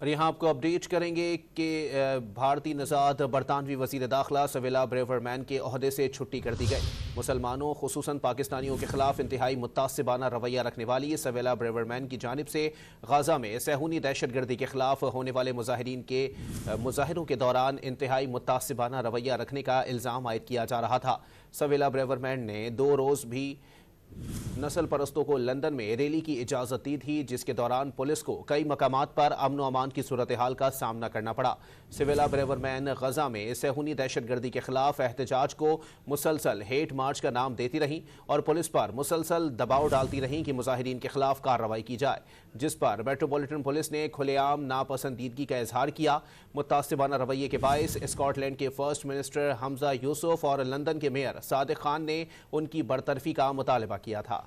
اور یہاں آپ کو اپڈیٹ کریں گے کہ بھارتی نژاد برطانوی وزیر داخلہ سویلا بریورمین کے عہدے سے چھٹی کر دی گئی۔ مسلمانوں خصوصاً پاکستانیوں کے خلاف انتہائی متعصبانہ رویہ رکھنے والی سویلا بریورمین کی جانب سے غزہ میں صہیونی دہشت گردی کے خلاف ہونے والے مظاہروں کے دوران انتہائی متعصبانہ رویہ رکھنے کا الزام عائد کیا جا رہا تھا۔ سویلا بریورمین نے 2 روز بھی نسل پرستوں کو لندن میں ریلی کی اجازت دی تھی، جس کے دوران پولیس کو کئی مقامات پر امن و امان کی صورتحال کا سامنا کرنا پڑا۔ سویلا بریورمین غزہ میں صہیونی دہشت گردی کے خلاف احتجاج کو مسلسل ہیٹ مارچ کا نام دیتی رہیں اور پولیس پر مسلسل دباؤ ڈالتی رہیں کہ مظاہرین کے خلاف کارروائی کی جائے، جس پر میٹروپولیٹن پولیس نے کھلے عام ناپسندیدگی کا اظہار کیا۔ متعصبانہ رویے کے باعث اسکاٹ لینڈ کے فرسٹ منسٹر حمزہ یوسف اور لندن کے میئر صادق خان نے ان کی برطرفی کا مطالبہ کیا تھا۔